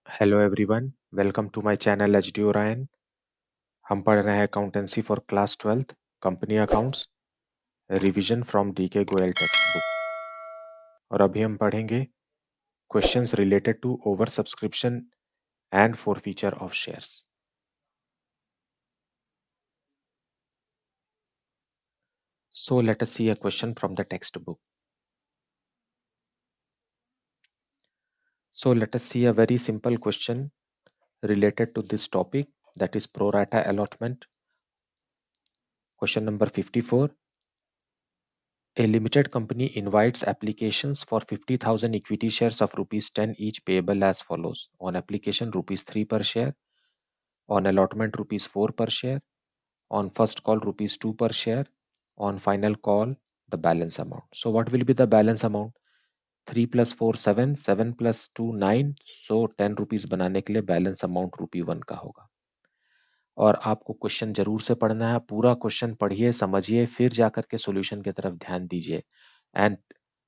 Hello everyone, welcome to my channel HD Orion. हम पढ़ रहे हैं accountancy for class 12th company accounts revision from DK Goyal textbook. और अभी हम पढ़ेंगे questions related to over subscription and forfeiture of shares. So let us see a question from the textbook. So let us see a very simple question related to this topic, that is pro rata allotment. Question number 54. A limited company invites applications for 50,000 equity shares of rupees 10 each payable as follows. On application rupees 3 per share, on allotment rupees 4 per share, on first call rupees 2 per share, on final call the balance amount. So what will be the balance amount? 3 plus 4 7, 7 plus 2 9, so 10 rupees बनाने के लिए balance amount रुपी 1 का होगा। और आपको question जरूर से पढ़ना है, पूरा क्वेश्चन पढ़िए, समझिए, फिर जाकर के सॉल्यूशन की तरफ ध्यान दीजिए। एंड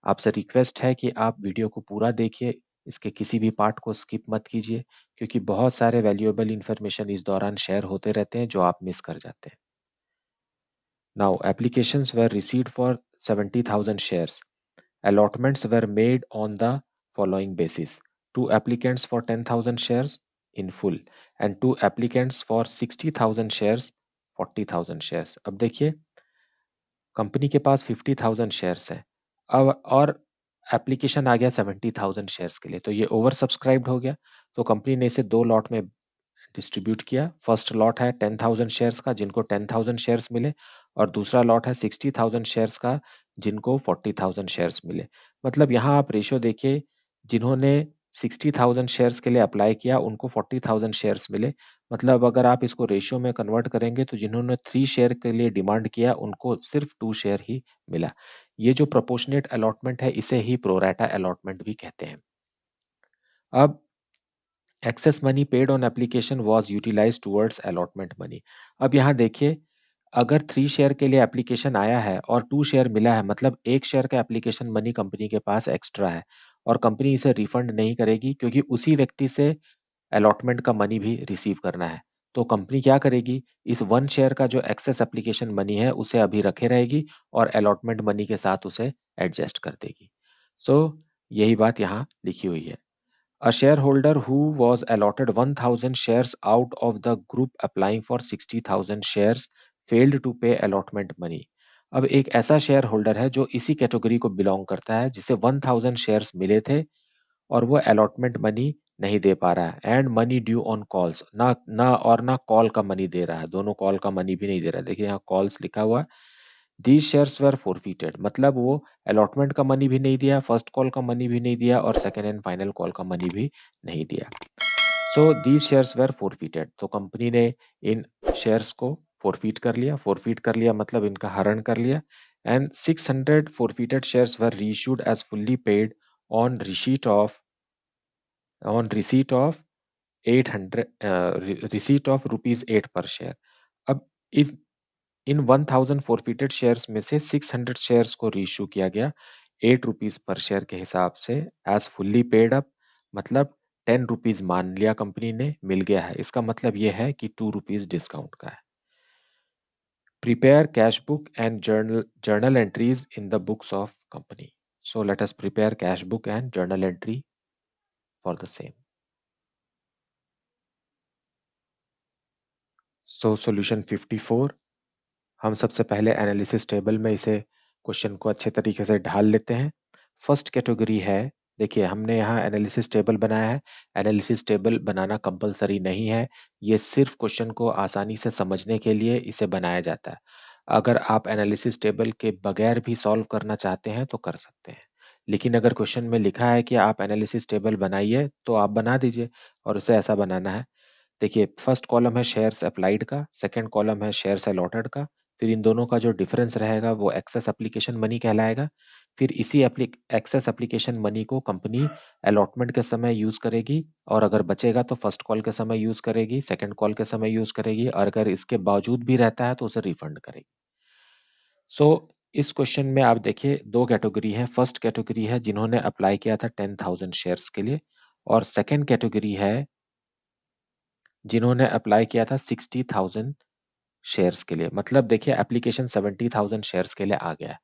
आपसे रिक्वेस्ट है कि आप वीडियो को पूरा देखिए, इसके किसी भी पार्ट को स्किप मत कीजिए, क्योंकि बहुत सारे वैल्यूएबल इंफॉर्मेशन इस दौरान शेयर होते रहते हैं जो आप मिस कर जाते हैं। Now applications were received for 70,000 shares. Allotments were made on the following basis: two applicants for 10,000 shares in full and two applicants for 60,000 shares, 40,000 shares. अब देखिए, कंपनी के पास 50,000 शेयर्स है, अब और एप्लीकेशन आ गया 70,000 शेयर्स के लिए, तो ये ओवर सब्सक्राइब्ड हो गया। तो कंपनी ने इसे दो लॉट में डिस्ट्रीब्यूट किया। फर्स्ट लॉट है 10,000 शेयर्स का, जिनको 10,000 शेयर्स मिले, और दूसरा लॉट है 60,000 शेयर्स का, जिनको 40,000 शेयर्स मिले। मतलब यहाँ आप रेशियो देखिए, जिन्होंने 60,000 शेयर्स के लिए अप्लाई किया उनको 40,000 शेयर्स मिले। मतलब अगर आप इसको रेशियो में कन्वर्ट करेंगे तो जिन्होंने 3 शेयर के लिए डिमांड किया उनको सिर्फ 2 शेयर ही मिला। ये जो प्रोपोर्शनेट अलॉटमेंट है इसे ही प्रोराटा अलॉटमेंट भी कहते हैं। अब excess money paid on application was utilized towards allotment money. अब यहाँ देखिए, अगर 3 शेयर के लिए एप्लीकेशन आया है और 2 शेयर मिला है, मतलब 1 शेयर का एप्लीकेशन मनी कंपनी के पास एक्स्ट्रा है और कंपनी इसे रिफंड नहीं करेगी क्योंकि उसी व्यक्ति से अलॉटमेंट का मनी भी रिसीव करना है। तो कंपनी क्या करेगी, इस 1 शेयर का जो एक्सेस एप्लीकेशन मनी है उसे अभी रखे रहेगी और अलॉटमेंट मनी के साथ उसे एडजस्ट कर देगी। सो यही बात यहाँ लिखी हुई है। A shareholder who was allotted 1,000 shares out of the group applying for 60,000 shares failed to pay allotment money. अब एक ऐसा शेयर होल्डर है जो इसी कैटेगरी को बिलोंग करता है, जिसे 1,000 शेयर्स मिले थे और वो अलॉटमेंट मनी नहीं दे पा रहा है। And money due on calls, ना कॉल का मनी दे रहा है, दोनों कॉल का मनी भी नहीं दे रहा है। देखिए यहाँ कॉल्स लिखा हुआ है। दीज शेयर्स वर फोरफीटेड, मतलब वो अलॉटमेंट का मनी भी नहीं दिया, फर्स्ट कॉल का मनी भी नहीं दिया और सेकेंड एंड फाइनल कॉल का मनी भी नहीं दिया। सो दीज शेयर्स वर फोरफीटेड, तो कंपनी ने इन शेयर्स को फोरफीट कर लिया। फोरफीट कर लिया मतलब इनका हरण कर लिया। And 600 forfeited shares were reissued as fully paid on receipt of 800 receipt of rupees 8 per share. अब इफ इन 1,000 फोरफिटेड शेयर्स में से 600 शेयर्स को रीइश्यू किया गया 8 रुपीज पर शेयर के हिसाब से एज फुल्ली पेड अप, मतलब 10 रुपीज मान लिया कंपनी ने, मिल गया है। इसका मतलब यह है कि 2 रुपीज डिस्काउंट का है। Prepare cash book and journal entries in the books of company. So let us prepare cash book and journal entry for the same. So solution 54। हम सबसे पहले एनालिसिस टेबल में इसे क्वेश्चन को अच्छे तरीके से ढाल लेते हैं। फर्स्ट कैटेगरी है, देखिए हमने यहाँ एनालिसिस टेबल बनाया है। एनालिसिस टेबल बनाना कंपलसरी नहीं है, ये सिर्फ क्वेश्चन को आसानी से समझने के लिए इसे बनाया जाता है। अगर आप एनालिसिस टेबल के बगैर भी सॉल्व करना चाहते हैं तो कर सकते हैं, लेकिन अगर क्वेश्चन में लिखा है कि आप एनालिसिस टेबल बनाइए तो आप बना दीजिए, और उसे ऐसा बनाना है। देखिए फर्स्ट कॉलम है शेयर्स अप्लाइड का, सेकंड कॉलम है शेयर्स अलॉटेड का, फिर इन दोनों का जो डिफरेंस रहेगा वो एक्सेस एप्लीकेशन मनी कहलाएगा। फिर इसी एक्सेस एप्लीकेशन मनी को कंपनी अलॉटमेंट के समय यूज करेगी, और अगर बचेगा तो फर्स्ट कॉल के समय यूज करेगी, सेकंड कॉल के समय यूज करेगी, और अगर इसके बावजूद भी रहता है तो उसे रिफंड करेगी। सो इस क्वेश्चन में आप देखिए दो कैटेगरी है। फर्स्ट कैटेगरी है जिन्होंने अप्लाई किया था 10,000 शेयर्स के लिए, और सेकेंड कैटेगरी है जिन्होंने अप्लाई किया था 60,000 शेयर्स के लिए। मतलब देखिए एप्लीकेशन 70,000 शेयर्स के लिए आ गया है।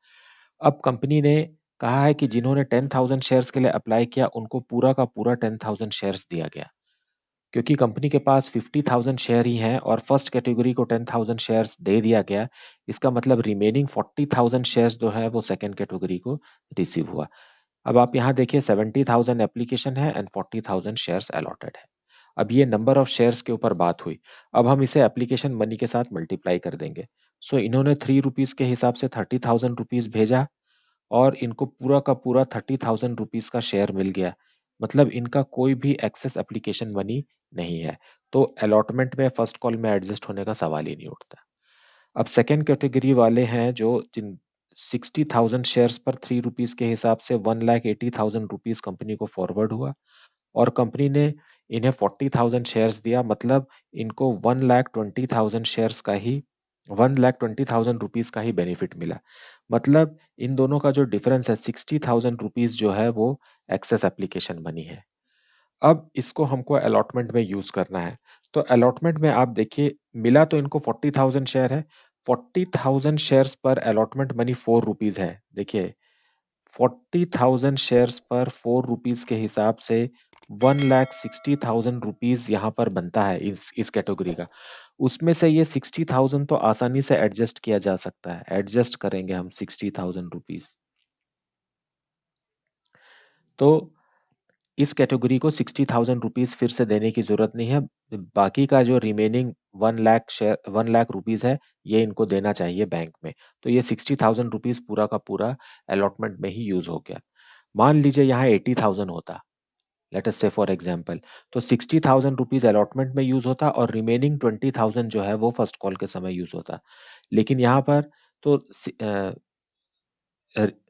अब कंपनी ने कहा है कि जिन्होंने 10,000 शेयर्स के लिए अप्लाई किया उनको पूरा का पूरा 10,000 शेयर्स दिया गया। क्योंकि कंपनी के पास 50,000 शेयर ही हैं और फर्स्ट कैटेगरी को 10,000 शेयर्स दे दिया गया, इसका मतलब रिमेनिंग 40,000 शेयर्स जो है वो सेकंड कैटेगरी को रिसीव हुआ। अब आप यहाँ देखिए 70,000 एप्लीकेशन है एंड 40,000 शेयर्स अलॉटेड है। अब ये नंबर ऑफ शेयर्स के ऊपर बात हुई। अब हम इसे एप्लीकेशन मनी के साथ मल्टीप्लाई कर देंगे। सो इन्होंने 3 रुपीज के हिसाब से 30,000 रुपीज भेजा और इनको पूरा का पूरा 30,000 रुपीज का शेयर मिल गया। मतलब इनका कोई भी एक्सेस एप्लीकेशन मनी नहीं है। तो अलॉटमेंट में फर्स्ट कॉल में एडजस्ट होने का सवाल ही नहीं उठता। अब सेकेंड कैटेगरी वाले हैं जो जिन 60,000 शेयर्स पर 3 रुपीज के हिसाब से 1,80,000 रुपीज कंपनी को फॉरवर्ड हुआ और कंपनी ने इन्हें 40,000 शेयर्स दिया। मतलब इनको 1,20,000 शेयर्स का ही 1,20,000 रुपीज का ही बेनिफिट मिला। मतलब इन दोनों का जो डिफरेंस है 60,000 रुपीज जो है वो एक्सेस एप्लीकेशन मनी है। अब इसको हमको अलॉटमेंट में यूज करना है। तो अलॉटमेंट में आप देखिए मिला तो इनको 40,000 शेयर है। 40,000 शेयर्स पर अलॉटमेंट मनी 4 रुपीज है। देखिए 40,000 शेयर्स पर 4 रुपीज के हिसाब से 1,60,000 रुपीज यहाँ पर बनता है इस कैटेगरी का। उसमें से ये 60,000 तो आसानी से एडजस्ट किया जा सकता है। एडजस्ट करेंगे हम 60,000 रुपीज। तो इस कैटेगरी को 60,000 रुपीज फिर से देने की जरूरत नहीं है। बाकी का जो रिमेनिंग 1 लाख रुपीज है ये इनको देना चाहिए बैंक में। तो ये 60,000 रुपीज पूरा का पूरा अलॉटमेंट में ही यूज हो गया। मान लीजिए यहाँ 80,000 होता, लेट अस से फॉर एग्जांपल, तो 60,000 रुपीज अलॉटमेंट में यूज होता और रिमेनिंग 20,000 जो है वो फर्स्ट कॉल के समय यूज होता। लेकिन यहाँ पर तो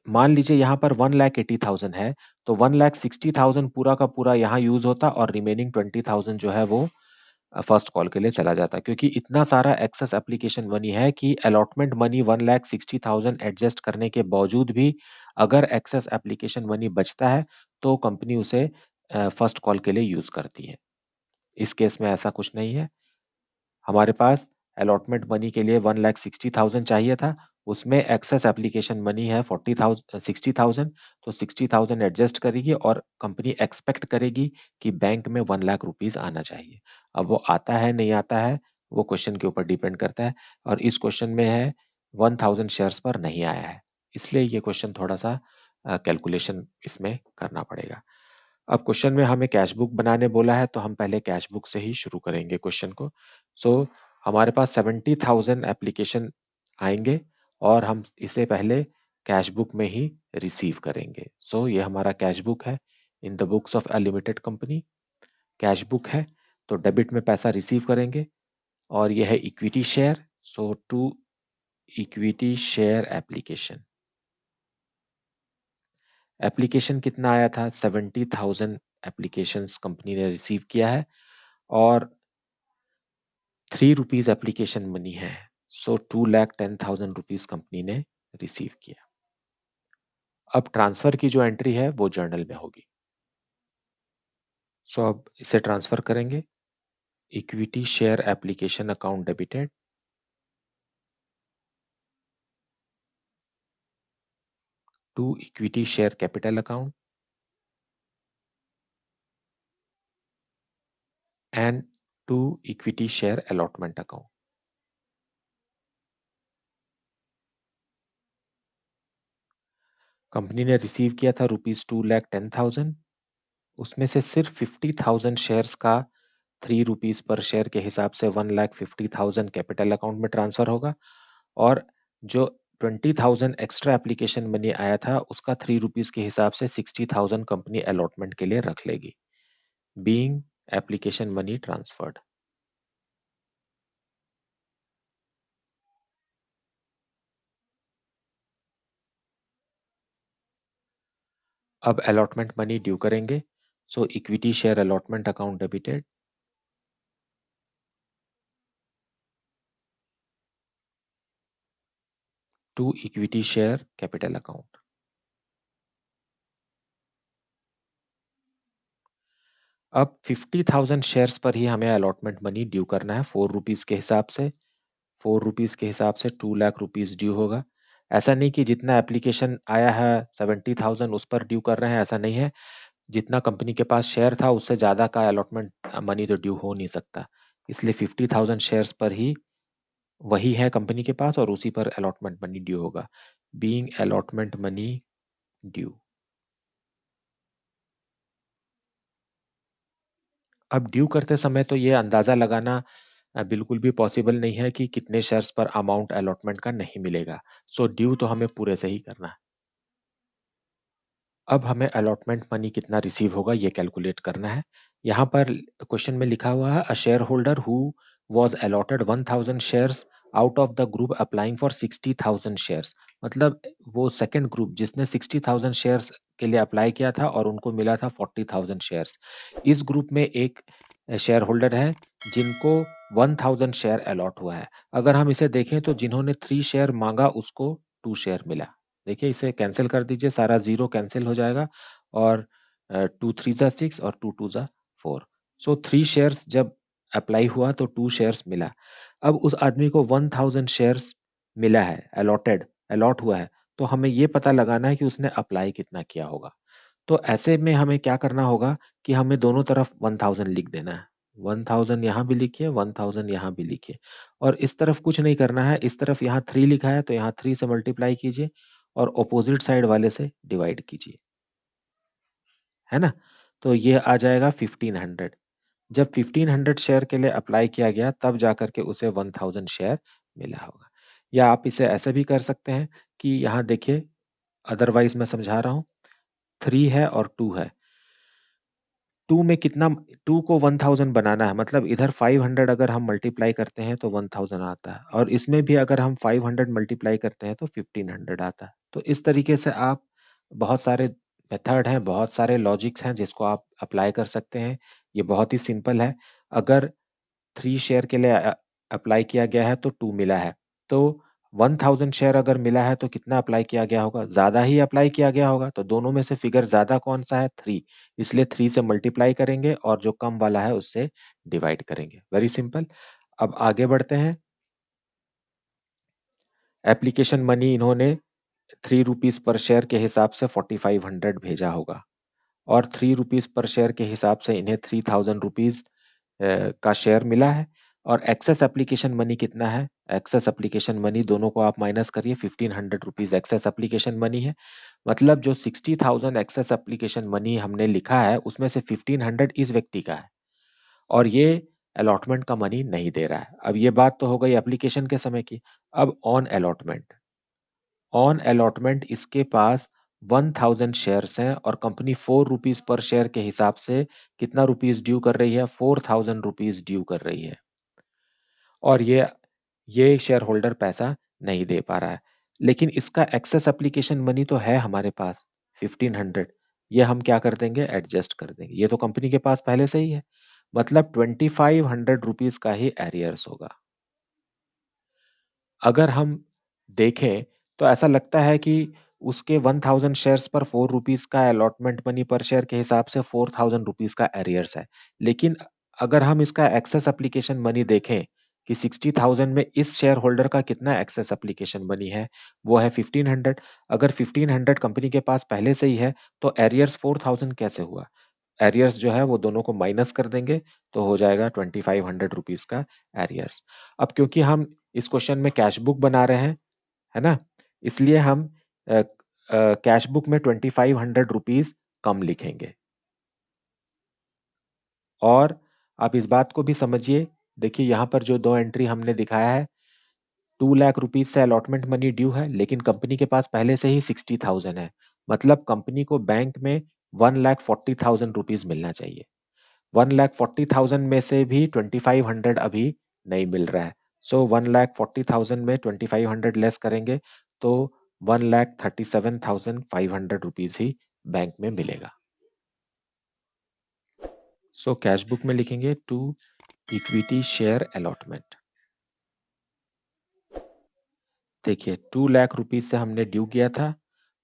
मान लीजिए यहाँ पर 1,80,000 है, तो 1,60,000 पूरा का पूरा यहाँ यूज होता और रिमेनिंग 20,000 जो है वो फर्स्ट कॉल के लिए चला जाता। क्योंकि इतना सारा एक्सेस एप्लीकेशन मनी है कि अलॉटमेंट मनी 1,60,000 एडजस्ट करने के बावजूद भी अगर एक्सेस एप्लीकेशन मनी बचता है तो कंपनी उसे फर्स्ट कॉल के लिए यूज करती है। इस केस में ऐसा कुछ नहीं है। हमारे पास अलॉटमेंट मनी के लिए 1,60,000 चाहिए था, उसमें एक्सेस एप्लीकेशन मनी है 60,000, तो 60,000 एडजस्ट करेगी और कंपनी एक्सपेक्ट करेगी कि बैंक में 1 लाख रुपीज आना चाहिए। अब वो आता है नहीं आता है वो क्वेश्चन के ऊपर डिपेंड करता है और इस क्वेश्चन में है 1,000 शेयर्स पर नहीं आया है, इसलिए ये क्वेश्चन थोड़ा सा कैलकुलेशन इसमें करना पड़ेगा। अब क्वेश्चन में हमें कैश बुक बनाने बोला है तो हम पहले कैश बुक से ही शुरू करेंगे क्वेश्चन को। सो हमारे पास 70,000 एप्लीकेशन आएंगे और हम इसे पहले कैश बुक में ही रिसीव करेंगे। सो ये हमारा कैश बुक है in the books of a limited company. Cash book है तो डेबिट में पैसा रिसीव करेंगे और यह है equity share. So to equity share application. Application कितना आया था? 70,000 एप्लीकेशंस कंपनी ने रिसीव किया है और 3 रुपीज एप्लीकेशन मनी है। सो 2,10,000 रुपीज कंपनी ने रिसीव किया। अब ट्रांसफर की जो एंट्री है वो जर्नल में होगी। सो अब इसे ट्रांसफर करेंगे। Equity share application account debited to equity share capital account and to equity share allotment account. Company ने रिसीव किया था ₹2,10,000। उसमें से सिर्फ 50,000 शेयर्स का 3 रुपीज पर शेयर के हिसाब से 1,50,000 कैपिटल अकाउंट में ट्रांसफर होगा और जो 20,000 एक्स्ट्रा एप्लीकेशन मनी आया था उसका 3 रुपीज के हिसाब से 60,000 कंपनी अलॉटमेंट के लिए रख लेगी। Being application money transferred. अब अलॉटमेंट मनी ड्यू करेंगे। So equity share allotment account debited to equity share capital account. अब 50,000 शेयर्स पर ही हमें अलॉटमेंट मनी ड्यू करना है 4 रुपीज के हिसाब से। 4 रुपीज के हिसाब से 2 लाख रुपीज ड्यू होगा। ऐसा नहीं कि जितना एप्लीकेशन आया है 70,000 उस पर ड्यू कर रहे हैं, ऐसा नहीं है। जितना कंपनी के पास शेयर था उससे ज्यादा का अलॉटमेंट मनी तो ड्यू हो नहीं सकता, इसलिए 50,000 शेयर्स पर ही वही है कंपनी के पास और उसी पर अलॉटमेंट मनी ड्यू होगा। Being allotment money due. अब ड्यू करते समय तो ये अंदाजा लगाना बिल्कुल भी पॉसिबल नहीं है कि कितने शेयर्स पर अमाउंट अलॉटमेंट का नहीं मिलेगा। सो ड्यू तो हमें पूरे से ही करना है। अब हमें अलॉटमेंट मनी कितना रिसीव होगा ये कैलकुलेट करना है। यहाँ पर क्वेश्चन में लिखा हुआ है a share holder who was allotted 1000 shares out of the group applying for 60,000 shares। मतलब वो सेकंड ग्रुप जिसने 60,000 शेयर्स के लिए अप्लाई किया था और उनको मिला था 40,000 शेयर्स। इस ग्रुप में एक शेयर होल्डर है जिनको 1000 शेयर अलॉट हुआ है। अगर हम इसे देखें तो जिन्होंने 3 शेयर मांगा उसको 2 शेयर मिला। देखिए इसे कैंसिल कर दीजिए, सारा जीरो कैंसिल हो जाएगा और 2 3 जा 6 और 2 2 जा 4। सो 3 शेयर्स जब अप्लाई हुआ तो 2 शेयर्स मिला। अब उस आदमी को 1000 शेयर्स मिला है, अलॉट हुआ है, तो हमें ये पता लगाना है कि उसने अप्लाई कितना किया होगा। तो ऐसे में हमें क्या करना होगा कि हमें दोनों तरफ 1000 लिख देना है। 1000 यहाँ भी लिखिए, 1000 यहाँ भी लिखिए और इस तरफ कुछ नहीं करना है। इस तरफ यहाँ 3 लिखा है तो यहाँ 3 से मल्टीप्लाई कीजिए और ऑपोजिट साइड वाले से डिवाइड कीजिए, है ना। तो ये आ जाएगा 1500। जब 1500 शेयर के लिए अप्लाई किया गया तब जाकर के उसे 1000 शेयर मिला होगा। या आप इसे ऐसे भी कर सकते हैं कि यहाँ देखिए, अदरवाइज मैं समझा रहा हूँ। 3 है और 2 है, 2 में कितना, 2 को 1000 बनाना है, मतलब इधर 500 अगर हम मल्टीप्लाई करते हैं तो 1000 आता है और इसमें भी अगर हम 500 मल्टीप्लाई करते हैं तो 1500 आता है। तो इस तरीके से आप बहुत सारे मेथड हैं, बहुत सारे लॉजिक्स हैं जिसको आप अप्लाई कर सकते हैं। ये बहुत ही सिंपल है। अगर 3 शेयर के लिए अप्लाई किया गया है तो 2 मिला है, तो 1000 शेयर अगर मिला है तो कितना अप्लाई किया गया होगा, ज्यादा ही अप्लाई किया गया होगा। तो दोनों में से फिगर ज्यादा कौन सा है, 3, इसलिए 3 से मल्टीप्लाई करेंगे और जो कम वाला है उससे डिवाइड करेंगे। Very simple. अब आगे बढ़ते हैं। एप्लीकेशन मनी इन्होंने 3 रुपीज पर शेयर के हिसाब से 4500 भेजा होगा और 3 रुपीज पर शेयर के हिसाब से इन्हें 3000 रुपीज का शेयर मिला है। और एक्सेस एप्लीकेशन मनी कितना है, एक्सेस एप्लीकेशन मनी दोनों को आप माइनस करिए, 1500 रुपीज एक्सेस एप्लीकेशन मनी है। मतलब जो 60,000 एक्सेस एप्लीकेशन मनी हमने लिखा है उसमें से 1500 इस व्यक्ति का है और ये अलॉटमेंट का मनी नहीं दे रहा है। अब ये बात तो हो गई एप्लीकेशन के समय की। अब ऑन अलॉटमेंट इसके पास 1000 शेयर्स हैं और कंपनी 4 रुपीज पर शेयर के हिसाब से कितना रुपीज ड्यू कर रही है, 4000 रुपीज ड्यू कर रही है और ये शेयर होल्डर पैसा नहीं दे पा रहा है। लेकिन इसका एक्सेस एप्लीकेशन मनी तो है हमारे पास 1500। ये हम क्या कर देंगे, एडजस्ट कर देंगे। ये तो कंपनी के पास पहले से ही है, मतलब 2500 रुपीज का ही एरियर्स होगा। अगर हम देखें तो ऐसा लगता है कि उसके 1000 शेयर्स पर 4 रुपीज का अलॉटमेंट मनी पर शेयर के हिसाब से 4000 रुपीज का एरियर्स है। लेकिन अगर हम इसका एक्सेस एप्लीकेशन मनी देखें कि 60,000 में इस शेयर होल्डर का कितना एक्सेस एप्लीकेशन मनी है, वो है 1500। अगर 1500 कंपनी के पास पहले से ही है तो एरियर्स 4000 कैसे हुआ। एरियर्स जो है वो दोनों को माइनस कर देंगे तो हो जाएगा 2500 रुपीज का एरियर्स। अब क्योंकि हम इस क्वेश्चन में कैश बुक बना रहे हैं, है ना, इसलिए हम कैश बुक में 2500 रुपीज कम लिखेंगे। और आप इस बात को भी समझिए, देखिए यहाँ पर जो दो एंट्री हमने दिखाया है, 2 लाख रुपीज से अलॉटमेंट मनी ड्यू है लेकिन कंपनी के पास पहले से ही 60,000 है। मतलब कंपनी को बैंक में 1,40,000 रुपीज मिलना चाहिए। 1,40,000 में से भी 2500 अभी नहीं मिल रहा है। सो 1,40,000 में 2500 लेस करेंगे तो 1,37,500 रुपीज ही बैंक में मिलेगा। सो कैश बुक में लिखेंगे टू इक्विटी शेयर अलॉटमेंट। देखिए 2 लाख रुपीज से हमने ड्यू किया था,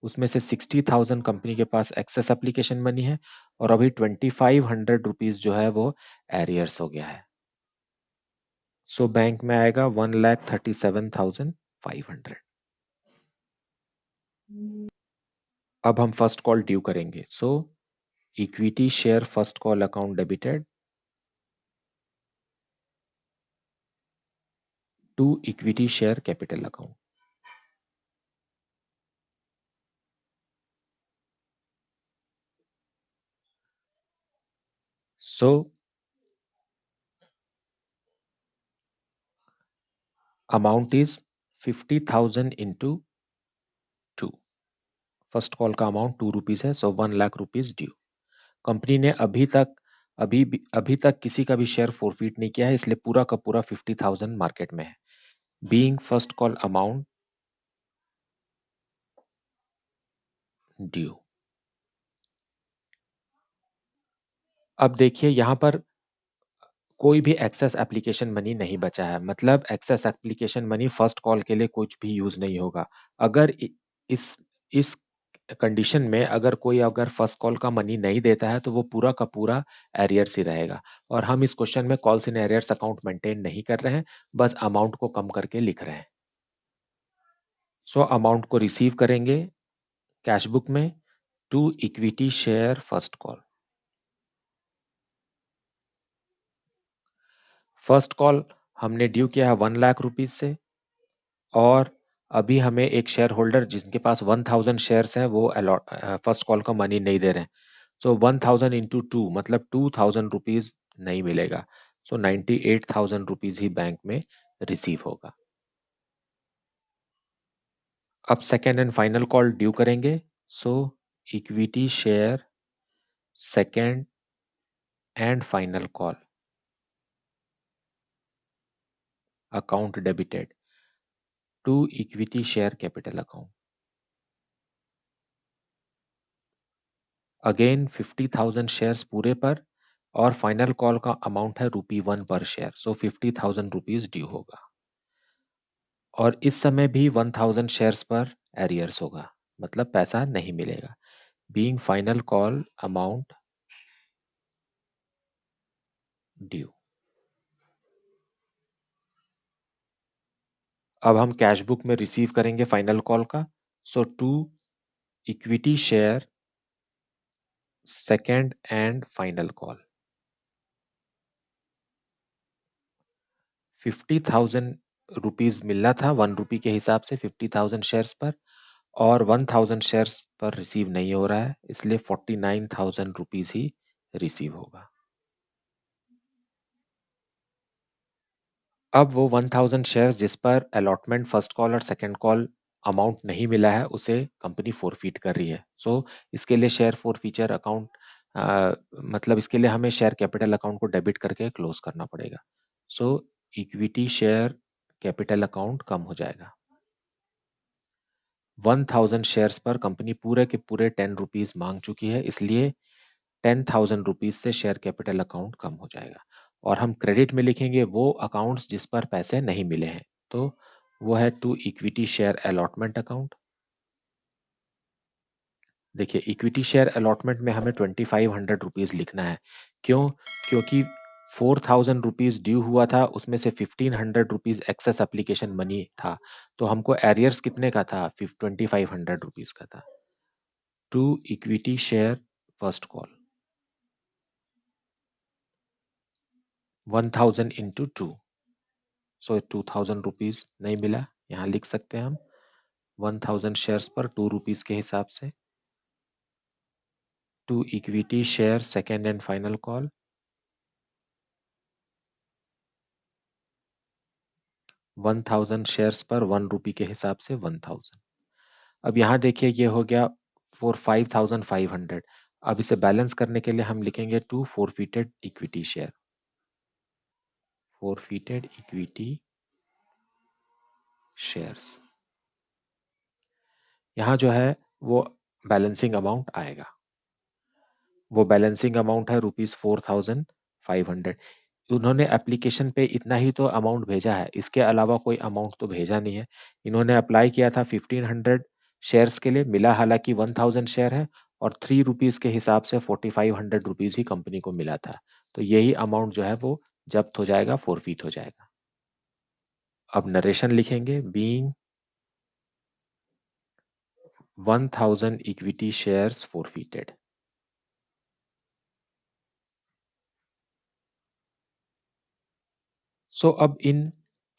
उसमें से 60,000 कंपनी के पास एक्सेस एप्लीकेशन मनी है और अभी 2500 रुपीज जो है वो एरियर्स हो गया है। सो बैंक में आएगा 1,37,500। अब हम फर्स्ट कॉल ड्यू करेंगे। So equity share first call account debited to equity share capital account. So amount is 50,000 into 2। First call का अमाउंट 2 रुपीज है, सो 1 लाख रुपीज ड्यू। कंपनी ने अभी तक किसी का भी शेयर फोरफीट नहीं किया है, इसलिए पूरा का पूरा 50,000 मार्केट में है। Being first call amount due. अब देखिए यहां पर कोई भी एक्सेस एप्लीकेशन मनी नहीं बचा है, मतलब excess application money first call के लिए कुछ भी यूज नहीं होगा। अगर इस कंडीशन में अगर फर्स्ट कॉल का मनी नहीं देता है तो वो पूरा का पूरा एरियर्स ही रहेगा। और हम इस क्वेश्चन में calls in arrears account maintain नहीं कर रहे हैं, बस अमाउंट को कम करके लिख रहे हैं। सो अमाउंट को रिसीव करेंगे कैश बुक में to equity share first call. First call हमने ड्यू किया है 1 लाख रुपीज से, और अभी हमें एक शेयर होल्डर जिनके पास 1000 शेयर्स हैं वो फर्स्ट कॉल का मनी नहीं दे रहे हैं। सो 1000 इंटू 2 मतलब 2000 रुपीज नहीं मिलेगा। सो 98,000 रुपीज ही बैंक में रिसीव होगा। अब second and final call due करेंगे। So equity share second and final call account debited to equity share capital account. Again 50,000 shares पूरे पर, और फाइनल कॉल का अमाउंट है ₹1 पर शेयर, सो 50,000 रुपीज ड्यू होगा। और इस समय भी 1000 शेयर्स पर एरियर्स होगा, मतलब पैसा नहीं मिलेगा। Being final call amount due. अब हम कैश बुक में रिसीव करेंगे फाइनल कॉल का। So to equity share second and final call 50,000 rupees मिलना था 1 रुपी के हिसाब से 50,000 शेयर्स पर, और 1000 शेयर्स पर रिसीव नहीं हो रहा है, इसलिए 49,000 रुपीज ही रिसीव होगा। अब वो 1000 शेयर्स जिस पर अलॉटमेंट फर्स्ट कॉल और सेकंड कॉल अमाउंट नहीं मिला है उसे कंपनी फोरफीट कर रही है। सो इसके लिए शेयर फॉरफीचर अकाउंट मतलब इसके लिए हमें शेयर कैपिटल अकाउंट को डेबिट करके क्लोज करना पड़ेगा। सो इक्विटी शेयर कैपिटल अकाउंट कम हो जाएगा। 1000 शेयर्स पर कंपनी पूरे के पूरे 10 रुपीज मांग चुकी है, इसलिए 10,000 रुपीज से शेयर कैपिटल अकाउंट कम हो जाएगा। और हम क्रेडिट में लिखेंगे वो अकाउंट्स जिस पर पैसे नहीं मिले हैं, तो वो है to equity share allotment account. देखिए इक्विटी शेयर अलॉटमेंट में हमें 2500 रुपीज लिखना है। क्यों? क्योंकि 4000 रुपीज ड्यू हुआ था, उसमें से 1500 रुपीज एक्सेस एप्लीकेशन मनी था, तो हमको एरियर्स कितने का था? 2500 रुपीज का था। To equity share first call 1000 into 2, so 2000 rupees नहीं मिला, यहाँ लिख सकते हैं हम 1000 शेयर्स पर 2 रुपीज के हिसाब से to equity share second and final call 1000 shares पर 1 रुपी के हिसाब से 1000। अब यहाँ देखिए ये हो गया 45,500। अब इसे बैलेंस करने के लिए हम लिखेंगे to forfeited equity share, forfeited equity shares. यहाँ जो है वो बैलेंसिंग अमाउंट आएगा, वो बैलेंसिंग अमाउंट है ₹4,500। उन्होंने एप्लीकेशन पे इतना ही तो अमाउंट भेजा है, इसके अलावा कोई अमाउंट तो भेजा नहीं है। इन्होंने अप्लाई किया था 1500 शेयर्स के लिए मिला, हालांकि 1000 शेयर है और 3 रुपीज के हिसाब से 4500 रुपीज ही कंपनी को मिला था। तो यही अमाउंट जो है वो जब्त हो जाएगा, फोरफीट हो जाएगा। अब नरेशन लिखेंगे, बीइंग 1000 इक्विटी शेयर्स फोरफीटेड। सो अब इन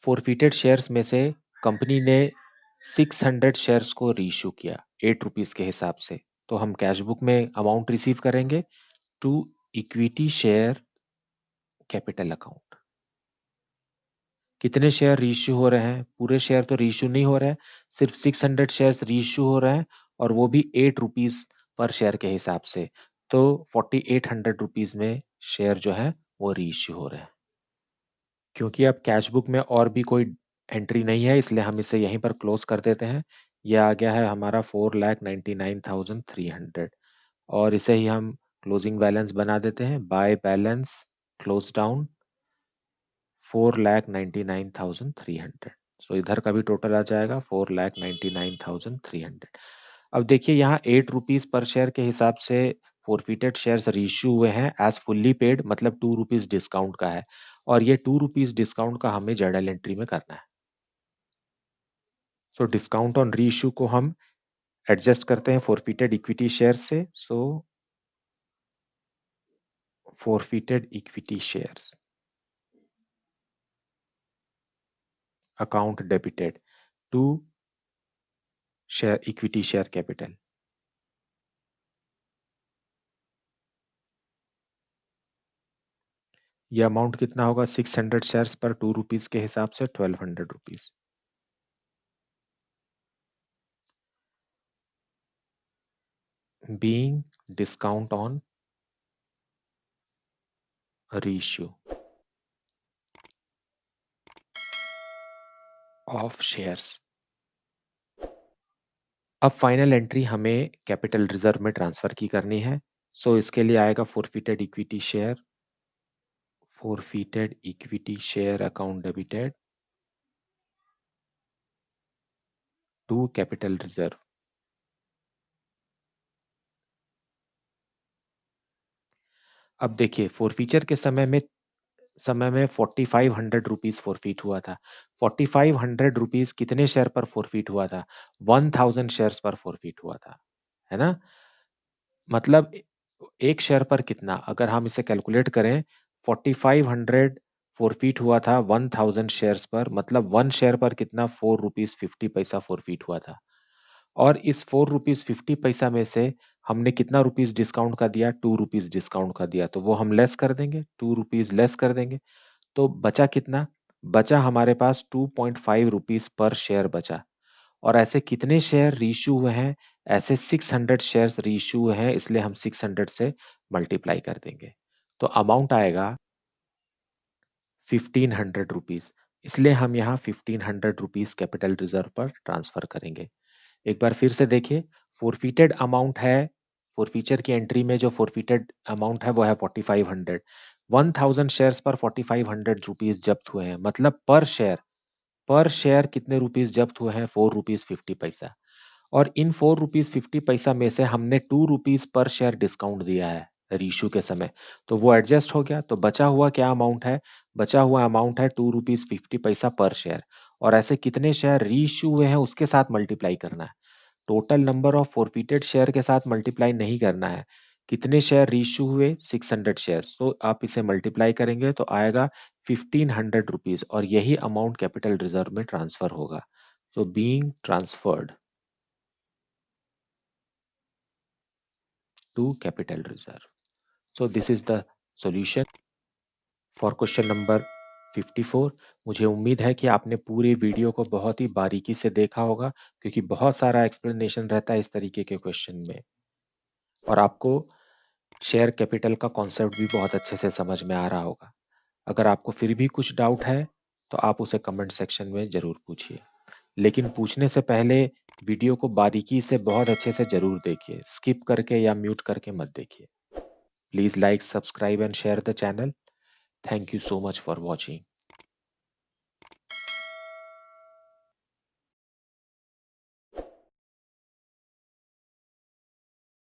फोरफीटेड शेयर्स में से कंपनी ने 600 शेयर्स को रीइश्यू किया 8 रुपीज के हिसाब से। तो हम कैश बुक में अमाउंट रिसीव करेंगे to equity share capital account. कितने शेयर रीइश्यू हो रहे हैं? पूरे शेयर तो रीइश्यू नहीं हो रहे हैं, सिर्फ 600 शेयर्स रीइश्यू हो रहे हैं और वो भी 8 रुपीज पर शेयर के हिसाब से। तो 4800 रुपीज में शेयर जो है वो रीइश्यू हो रहे हैं। क्योंकि अब कैश बुक में और भी कोई एंट्री नहीं है, इसलिए हम इसे यहीं पर क्लोज कर देते हैं। यह आ गया है हमारा 4,99,300 और इसे ही हम क्लोजिंग बैलेंस बना देते हैं। By balance close down 4,99,300। सो इधर का भी टोटल आ जाएगा 4,99,300। अब देखिए यहाँ 8 रुपीज पर शेयर के हिसाब से फोरफिटेड शेयर्स रीइश्यू हुए हैं एज फुल्ली पेड, मतलब 2 रुपीज डिस्काउंट का है और ये 2 रुपीज डिस्काउंट का हमें जर्नल एंट्री में करना है। सो डिस्काउंट ऑन रीइश्यू को हम एडजस्ट करते हैं फोरफिटेड इक्विटी शेयर से। So forfeited equity shares account debited to share equity share capital. ये अमाउंट कितना होगा? 600 शेयर्स पर 2 रुपीज के हिसाब से 1200 rupees. Being discount on reissue of shares. अब फाइनल एंट्री हमें कैपिटल रिजर्व में ट्रांसफर की करनी है। सो इसके लिए आएगा forfeited equity share account debited to capital reserve. अब देखिए फोरफीचर के समय में 4500 रुपीज फोरफीट हुआ था। 4500 रुपीज कितने शेयर पर फोरफीट हुआ था? 1000 शेयर्स पर फोरफीट हुआ था, है ना? मतलब एक शेयर पर कितना, अगर हम इसे कैलकुलेट करें, 4500 फोरफीट हुआ था 1000 शेयर्स पर, मतलब 1 शेयर पर कितना? 4 रुपीज 50 पैसा फोरफीट हुआ था। और इस 4 रुपीज 50 पैसा में से हमने कितना रुपीज डिस्काउंट का दिया? 2 रुपीज डिस्काउंट का दिया, तो वो हम लेस कर देंगे, 2 रुपीज लेस कर देंगे। तो बचा कितना? बचा हमारे पास 2.5 रुपीज पर शेयर बचा। और ऐसे कितने शेयर रीइश्यू हुए हैं? ऐसे 600 शेयर्स रीइश्यू हुए हैं, इसलिए हम 600 से मल्टीप्लाई कर देंगे। तो अमाउंट आएगा 1500 रुपीज। इसलिए हम यहाँ 1500 रुपीज कैपिटल रिजर्व पर ट्रांसफर करेंगे। एक बार फिर से देखिए, फोरफिटेड अमाउंट है, फोरफीचर की एंट्री में जो फोरफिटेड अमाउंट है वो है 4500। 1000 शेयर्स पर 4500 रुपीज जब्त हुए हैं, मतलब पर शेयर कितने रुपीज जब्त हुए हैं? 4 रुपीज 50 पैसा। और इन 4 रुपीज 50 पैसा में से हमने 2 रुपीज पर शेयर डिस्काउंट दिया है रीइश्यू के समय, तो वो एडजस्ट हो गया। तो बचा हुआ क्या अमाउंट है? बचा हुआ अमाउंट है 2 रुपीज 50 पैसा पर शेयर। और ऐसे कितने शेयर रीइश्यू हुए हैं उसके साथ मल्टीप्लाई करना है। Total number of forfeited share के साथ मल्टीप्लाई नहीं करना है। कितने शेयर रीइश्यू हुए? 600 शेयर्स। तो आप इसे मल्टीप्लाई करेंगे तो आएगा 1500 रुपीज और यही अमाउंट कैपिटल रिजर्व में ट्रांसफर होगा। So being transferred to capital reserve. So this is the solution for question number 54। मुझे उम्मीद है कि आपने पूरी वीडियो को बहुत ही बारीकी से देखा होगा, क्योंकि बहुत सारा एक्सप्लेनेशन रहता है इस तरीके के क्वेश्चन में, और आपको शेयर कैपिटल का कॉन्सेप्ट भी बहुत अच्छे से समझ में आ रहा होगा। अगर आपको फिर भी कुछ डाउट है तो आप उसे कमेंट सेक्शन में जरूर पूछिए, लेकिन पूछने से पहले वीडियो को बारीकी से बहुत अच्छे से जरूर देखिए, स्किप करके या म्यूट करके मत देखिए। Please like, subscribe and share the channel. Thank you so much for watching.